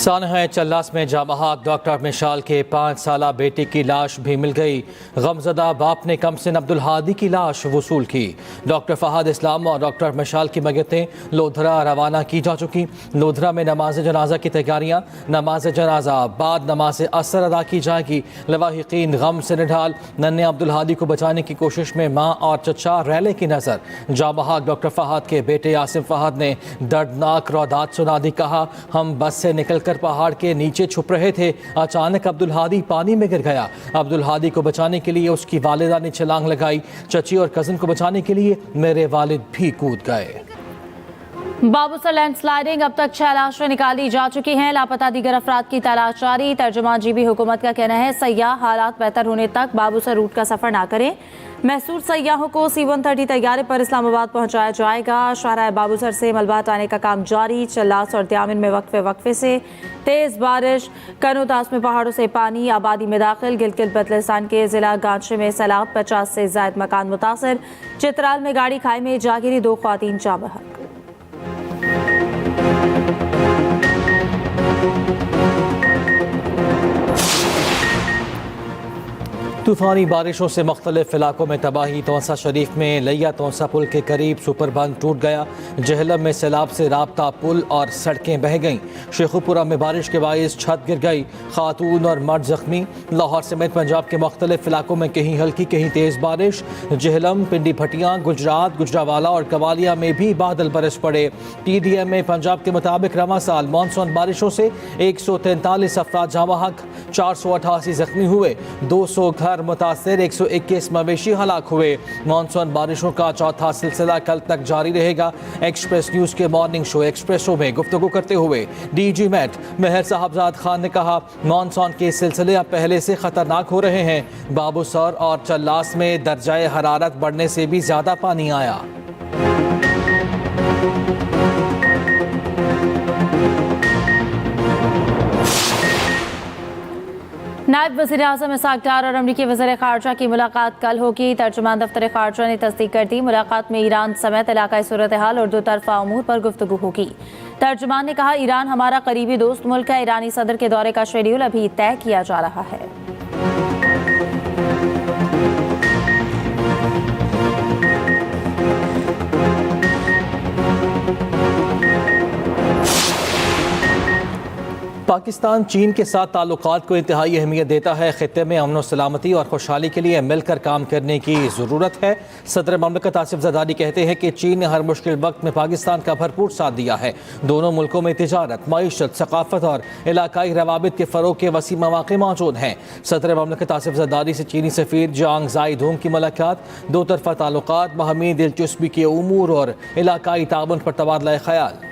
सानहा चल्लास में जामहाक डॉक्टर मिशाल के 5 साला बेटे की लाश भी मिल गई। गमजदा बाप ने कमसिन अब्दुल हादी की लाश वसूल की। डॉक्टर फहद इस्लाम और डॉक्टर मिशाल की मय्यतें लोधरा रवाना की जा चुकी। लोधरा में नमाज जनाजा की तैयारियाँ, नमाज जनाजा बाद नमाज असर अदा की जाएगी। लवाहिकीन गम से निढाल। नन्हे अब्दुल हादी को बचाने की कोशिश में माँ और चचा रैले की नज़र। जामहाक डॉक्टर फहद के बेटे आसिम फहद ने दर्दनाक रौदात सुना दी। कहा, हम बस से निकल कर पहाड़ के नीचे छुप रहे थे, अचानक अब्दुल हादी पानी में गिर गया। अब्दुल हादी को बचाने के लिए उसकी वालिदा ने छलांग लगाई। चची और कज़न को बचाने के लिए मेरे वालिद भी कूद गए। बाबूसर लैंडस्लाइडिंग, अब तक 6 लाशें निकाली जा चुकी हैं। लापता दीगर अफराद की तलाश जारी। तर्जुमान जीबी हुकूमत का कहना है, सयाह हालात बेहतर होने तक बाबूसर रूट का सफर ना करें। महसूर सयाहों को C-130 तैयारे पर इस्लामाबाद पहुंचाया जाएगा। शाहराह बाबूसर से मलबा हटाने का काम जारी। चल्लास और त्यामिन में वक्फे से तेज बारिश। कनोतास में पहाड़ों से पानी, आबादी में दाखिल। गिलगित बल्तिस्तान के जिला गांचे में सैलाब, 50 से ज्यादा मकान मुतासर। चित्राल में गाड़ी खाई में जा गिरी, 2 ख्वातीन जाँ बहक। तूफ़ानी बारिशों से मुख्तलिफ इलाकों में तबाही। तौसा शरीफ में लिया तौसा पुल के करीब सुपर बंद टूट गया। जहलम में सैलाब से राब्ता पुल और सड़कें बह गईं। शेखुपुरा में बारिश के बायस छत गिर गई, खातून और मर्द जख्मी। लाहौर समेत पंजाब के मुख्तलिफ इलाकों में कहीं हल्की कहीं तेज़ बारिश। जहलम, पिंडी भटियाँ, गुजरात, गुजरावाला और कवालिया में भी बादल बरस पड़े। TDM में पंजाब के मुताबिक रवां साल मानसून बारिशों से 143 अफराद जाँ बहक, 488 जख्मी हुए, 200 घर मुतासिर, 121 मवेशी हलाक हुए। मानसून बारिशों का चौथा सिलसिला कल तक जारी रहेगा। एक्सप्रेस न्यूज के मॉर्निंग शो एक्सप्रेसो में गुफ्तगू करते हुए DG मेट मेहर साहबजाद खान ने कहा, मानसून के सिलसिले अब पहले से खतरनाक हो रहे हैं। बाबूसर और चल्लास में दर्जाए हरारत बढ़ने से भी ज्यादा पानी आया। नायब वज़ीर आज़म इसाक डार और अमरीकी वज़ीर ख़ारजा की मुलाकात कल होगी। तर्जुमान दफ्तर ख़ारजा ने तस्दीक कर दी। मुलाकात में ईरान समेत इलाकाई सूरत हाल और 2 तरफ़ा अमूर पर गुफ्तगू होगी। तर्जुमान ने कहा, ईरान हमारा करीबी दोस्त मुल्क है। ईरानी सदर के दौरे का शेड्यूल अभी तय किया जा रहा है। पाकिस्तान चीन के साथ ताल्लुकात को इंतहाई अहमियत देता है। खित्ते में अमन व सलामती और खुशहाली के लिए मिलकर काम करने की ज़रूरत है। सदर ममलकत आसिफ ज़रदारी कहते हैं कि चीन ने हर मुश्किल वक्त में पाकिस्तान का भरपूर साथ दिया है। दोनों मुल्कों में तिजारत, मईशत, सकाफत और इलाकाई रवाबित के फ़रोग़ के वसी मौक़े मौजूद हैं। सदर ममलकत आसिफ ज़रदारी से चीनी सफ़ीर जांग ज़ाई धूम की मुलाकात, 2 तरफ़ा ताल्लुकात, बाहमी दिलचस्पी के उमूर और इलाकाई ताउन पर तबादला ख़याल।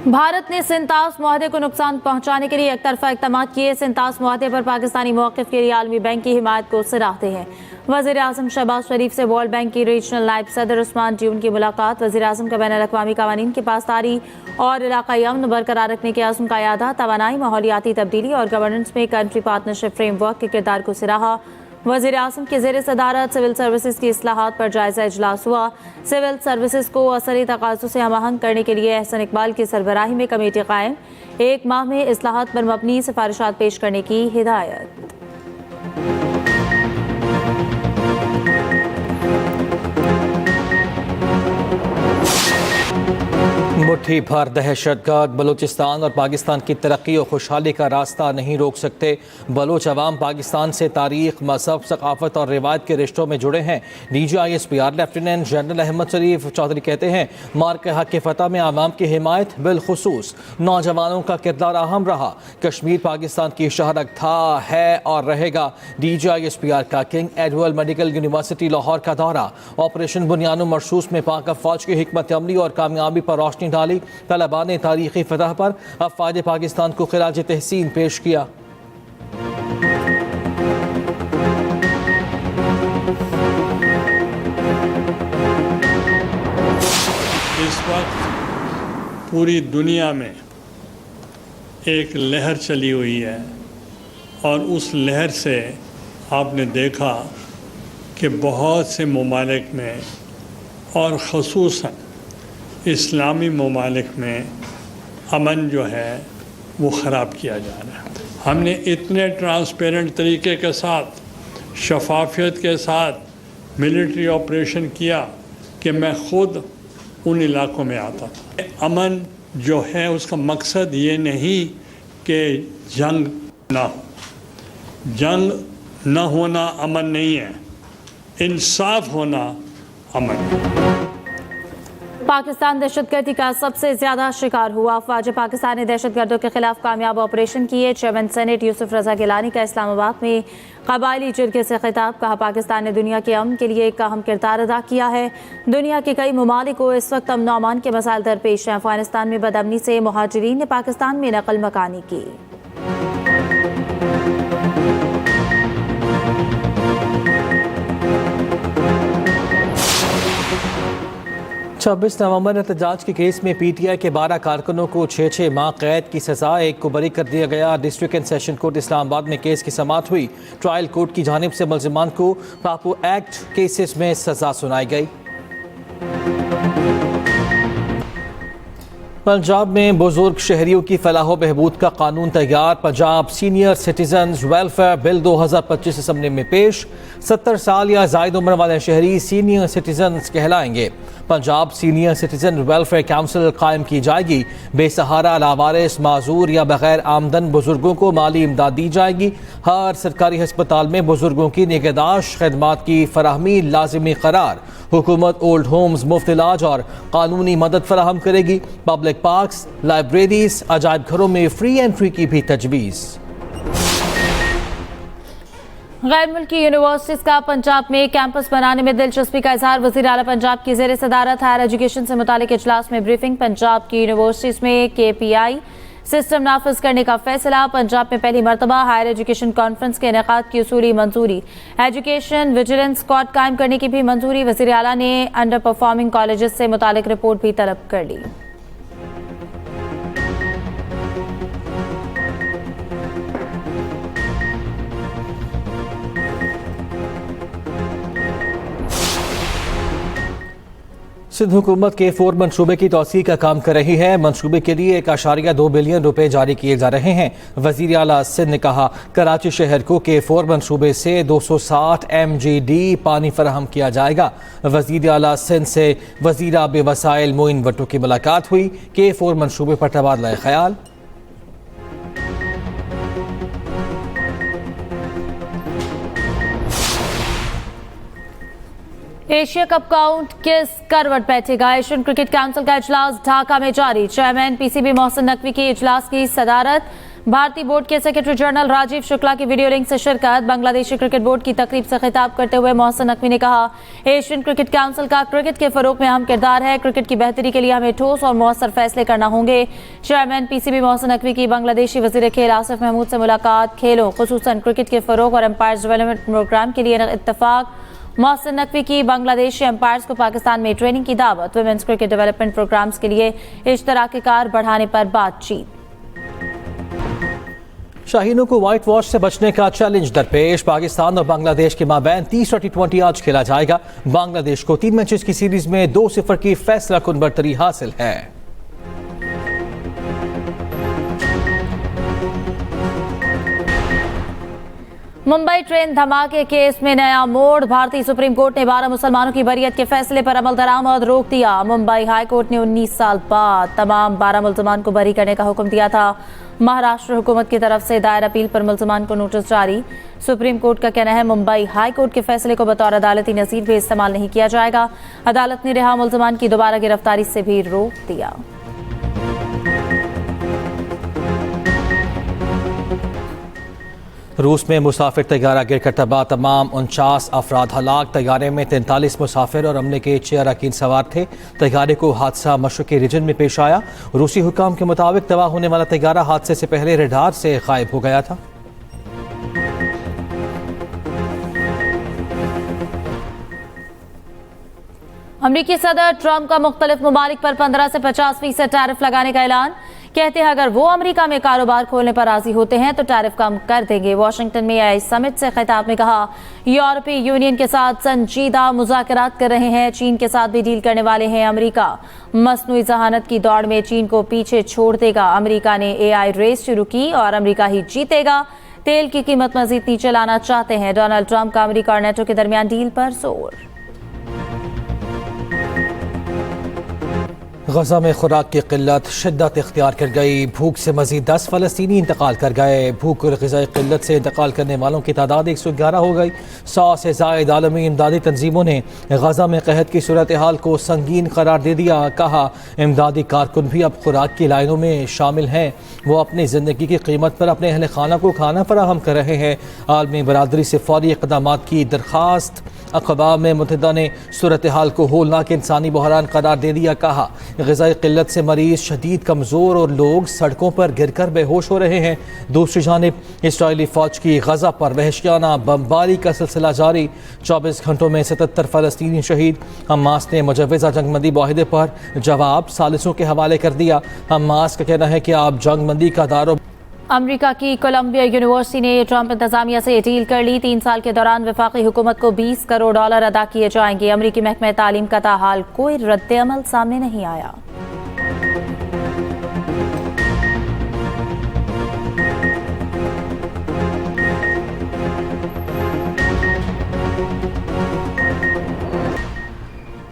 भारत ने सिंतास मुआहदे को नुकसान पहुंचाने के लिए एक तरफा इक़दाम किए। सिंतास मुआहदे पर पाकिस्तानी मौक़िफ़ के लिए आलमी बैंक की हिमायत को सराहते हैं। वज़ीर आज़म शहबाज शरीफ से वर्ल्ड बैंक की रीजनल नायब सदर उस्मान ड्यून की मुलाकात। वज़ीर आज़म का बैनुल-अक़वामी क़वानीन की पासदारी और इलाकाई अमन बरकरार रखने के आज़म का यादा। तवानाई, माहौलियाती तब्दीली और गवर्नेंस में कंट्री पार्टनरशिप फ्रेमवर्क के किरदार को सराहा। वज़ीर आज़म के ज़ेर सदारत सिविल सर्विसेज की इस्लाहात पर जायज़ा इजलास हुआ। सिविल सर्विसेज को असरी तकाज़ों से हमआहंग करने के लिए एहसन इकबाल की सरबराही में कमेटी कायम। 1 माह में इस्लाहात पर मबनी सिफारिशात पेश करने की हिदायत। मुट्ठी भर दहशतगर्द बलूचिस्तान और पाकिस्तान की तरक्की और खुशहाली का रास्ता नहीं रोक सकते। बलूच अवाम पाकिस्तान से तारीख, मजहब, सकाफत और रिवायत के रिश्तों में जुड़े हैं। DGISPR लेफ्टिनेंट जनरल अहमद शरीफ चौधरी कहते हैं, मार्के हक के फतह में आवाम की हिमायत, बिलखुसूस नौजवानों का किरदार अहम रहा। कश्मीर पाकिस्तान की शहरत था, है और रहेगा। DGISPR का king Edward medical university Lahore का दौरा। ऑपरेशन बुनियानो मरसूस में पाक अफवाज की हिकमत अमली और कामयाबी पर रोशनी डाली। तलबा ने तारीखी फतह पर अफवाज पाकिस्तान को खिराज तहसीन पेश किया। इस वक्त पूरी दुनिया में एक लहर चली हुई है और उस लहर से आपने देखा कि बहुत से ममालिक में और ख़ुसूसन इस्लामी ममालिक में अमन जो है वो ख़राब किया जा रहा है। हमने इतने ट्रांसपेरेंट तरीके के साथ, शफाफियत के साथ मिलिट्री ऑपरेशन किया कि मैं ख़ुद उन इलाकों में आता था। अमन जो है उसका मकसद ये नहीं कि जंग ना हो, जंग न होना अमन नहीं है, इंसाफ होना अमन है। पाकिस्तान दहशतगर्दी का सबसे ज्यादा शिकार हुआ। अफवाज पाकिस्तान ने दहशतगर्दों के खिलाफ कामयाब ऑपरेशन किए। चेयरमैन सेनेट यूसुफ रजा गिलानी का इस्लामाबाद में कबायली जिरगे से खिताब। कहा, पाकिस्तान ने दुनिया के अमन के लिए एक अहम किरदार अदा किया है। दुनिया के कई ममालिक को इस वक्त अमन अमान के मसाइल दरपेश हैं। अफगानिस्तान में बदअमनी से मुहाजिरीन ने पाकिस्तान में नकल मकानी की। 26 नवंबर एहतजाज के केस में पीटीआई के 12 कारकुनों को 6 माह कैद की सजा, एक को बरी कर दिया गया। District and session court Islamabad में केस की समाअत हुई। ट्रायल कोर्ट की जानिब से मुल्जिमान को पापो एक्ट केसेस में सजा सुनाई गई। पंजाब में बुजुर्ग शहरियों की फलाह बहबूद का कानून तैयार। Punjab senior citizen welfare bill 2025 assembly में पेश। 70 साल या जायद उम्र वाले शहरी सीनियर सिटीजन कहलाएंगे। Punjab senior citizen welfare council कायम की जाएगी। बेसहारा, लावारिस, माजूर या बगैर आमदन बुजुर्गों को माली इमदाद दी जाएगी। हर सरकारी अस्पताल में बुजुर्गों की निगहदाश्त खदमात की फराहमी लाजिमी करार। हुकूमत ओल्ड होम्स, मुफ्त इलाज और कानूनी मदद फराहम करेगी। पब्लिक पार्क्स, लाइब्रेरीज, अजायब घरों में फ्री एंट्री की भी तजवीज़। गैर मुल्की यूनिवर्सिटीज का पंजाब में कैंपस बनाने में दिलचस्पी का इजहार। वज़ीर आला पंजाब की ज़ेर सदारत हायर एजुकेशन से मुतालिक इजलास में ब्रीफिंग। पंजाब की यूनिवर्सिटीज में KPI सिस्टम नाफिज करने का फैसला। पंजाब में पहली मरतबा हायर एजुकेशन कॉन्फ्रेंस के इनेकाद की उसूली मंजूरी। एजुकेशन विजिलेंस स्क्वाड कायम करने की भी मंजूरी। वज़ीर आला ने अंडर परफॉर्मिंग कॉलेजेस से मुतालिक रिपोर्ट भी तलब कर ली। सिंध हुकूमत के 4 मनसूबे की तौसीह का काम कर रही है। मनसूबे के लिए 1.2 बिलियन रुपए जारी किए जा रहे हैं। वज़ीर आला सिंध ने कहा, कराची शहर को K4 मनसूबे से 260 MGD पानी फराहम किया जाएगा। वज़ीर आला सिंध से वज़ीर आब वसाइल मोइन भट्टो की मुलाकात हुई। K4 मनसूबे पर तबादला ख्याल। एशिया कप काउंट किस करवट बैठेगा? एशियन क्रिकेट काउंसिल का इजलास ढाका में जारी। चेयरमैन PCB मोहसिन नकवी की इजलास की सदारत। भारतीय बोर्ड के सेक्रेटरी जनरल राजीव शुक्ला की वीडियो लिंक से शिरकत। बांग्लादेशी क्रिकेट बोर्ड की तकरीब से खिताब करते हुए मोहसिन नकवी ने कहा, एशियन क्रिकेट काउंसिल का क्रिकेट के फरोग में अहम किरदार है। क्रिकेट की बेहतरी के लिए हमें ठोस और मौसर फैसले करना होंगे। चेयरमैन PCB मोहसिन नकवी की बांग्लादेशी वजीर खेल आसिफ महमूद से मुलाकात। खेलों खुसूसन क्रिकेट के फरोग और एम्पायर्स डेवलपमेंट प्रोग्राम के लिए इत्तफाक। मोहसिन नकवी की बांग्लादेशी एम्पायर्स को पाकिस्तान में ट्रेनिंग की दावत। वुमेन्स क्रिकेट डेवलपमेंट प्रोग्राम्स के लिए इश्तराकी कार बढ़ाने पर बातचीत। शाहीनों को व्हाइट वॉश से बचने का चैलेंज दरपेश। पाकिस्तान और बांग्लादेश के माबैन तीसरा T20 आज खेला जाएगा। बांग्लादेश को 3 मैचेस की सीरीज में 2-0 की फैसला कुन बरतरी हासिल है। मुंबई ट्रेन धमाके केस में नया मोड़। भारतीय सुप्रीम कोर्ट ने 12 मुसलमानों की बरियत के फैसले पर अमल दरामद रोक दिया। मुंबई हाई कोर्ट ने 19 साल बाद तमाम 12 मुलजमान को बरी करने का हुक्म दिया था। महाराष्ट्र हुकूमत की तरफ से दायर अपील पर मुलजमान को नोटिस जारी। सुप्रीम कोर्ट का कहना है, मुंबई हाई कोर्ट के फैसले को बतौर अदालती नज़ीर भी इस्तेमाल नहीं किया जाएगा। अदालत ने रिहा मुलजमान की दोबारा गिरफ्तारी से भी रोक दिया। रूस में मुसाफिर तैयारा गिरकर तबाह, तमाम 49 अफराद हलाक। तैयारे में 43 मुसाफिर और अमले के 6 अरकान सवार थे। तैयारे को हादसा मशरक़ी रीजन में पेश आया। रूसी हुकाम के मुताबिक तबाह होने वाला तैयारा हादसे से पहले रडार से गायब हो गया था। अमरीकी सदर ट्रंप का मुख्तलिफ ममालिक पर 15 से 50% टैरिफ लगाने का ऐलान। कहते हैं अगर वो अमेरिका में कारोबार खोलने पर राजी होते हैं तो टैरिफ कम कर देंगे। वॉशिंगटन में AI समिट से खिताब में कहा, यूरोपीय यूनियन के साथ संजीदा मुज़ाकरात कर रहे हैं, चीन के साथ भी डील करने वाले हैं। अमेरिका मसनूई जहानत की दौड़ में चीन को पीछे छोड़ देगा। अमेरिका ने AI रेस शुरू की और अमेरिका ही जीतेगा। तेल की कीमत मजीद नीचे लाना चाहते हैं। डोनाल्ड ट्रंप का अमेरिका और नेटो के दरमियान डील पर जोर। गजा में खुराक की किल्लत शिद्दत इख्तियार कर गई। भूख से मजीद 10 फ़लस्तीनी इंतकाल कर गए। भूख और ग़िज़ाई किल्लत से इंतकाल करने वालों की तादाद 111 हो गई। 100 से ज़ायद आलमी इमदादी तंजीमों ने गजा में कहत की सूरत हाल को संगीन करार दे दिया। कहा, इमदादी कारकुन भी अब खुराक की लाइनों में शामिल हैं। वो अपनी ज़िंदगी की कीमत पर अपने अहल खाना को खाना फराहम कर रहे हैं। आलमी बरादरी से फौरी इक़दामात की दरख्वास्त। अक़वाम मुत्तहिदा ने सूरत हाल को होलनाक इंसानी बहरान करार दे दिया। कहा, ग़िज़ाई किल्लत से मरीज़ शदीद कमज़ोर और लोग सड़कों पर गिर कर बेहोश हो रहे हैं। दूसरी जानिब इसराइली फ़ौज की गजा पर वहशियाना बमबारी का सिलसिला जारी। 24 घंटों में 77 फ़लस्तीनी शहीद। हमास ने मुजव्वज़ा जंगबंदी मुआहिदे पर जवाब सालिसों के हवाले कर दिया। हमास का कहना है कि आप जंगबंदी का दारो अमेरिका की कोलंबिया यूनिवर्सिटी ने ट्रंप इंतजामिया से डील कर ली। 3 साल के दौरान वफाकी हुकूमत को $20 करोड़ अदा किए जाएंगे। अमेरिकी महकमा तालीम का ताहाल कोई रद्द-ए-अमल सामने नहीं आया।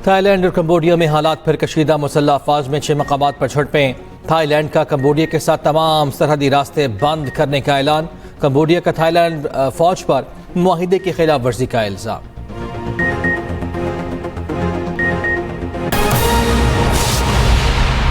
थाईलैंड और कंबोडिया में हालात फिर कशीदा। मुसल्लह अफवाज में 6 मकामात पर झड़पें। थाईलैंड का कंबोडिया के साथ तमाम सरहदी रास्ते बंद करने का ऐलान। कंबोडिया का थाईलैंड फौज पर मुआहिदे की खिलाफ वर्जी का इल्जाम।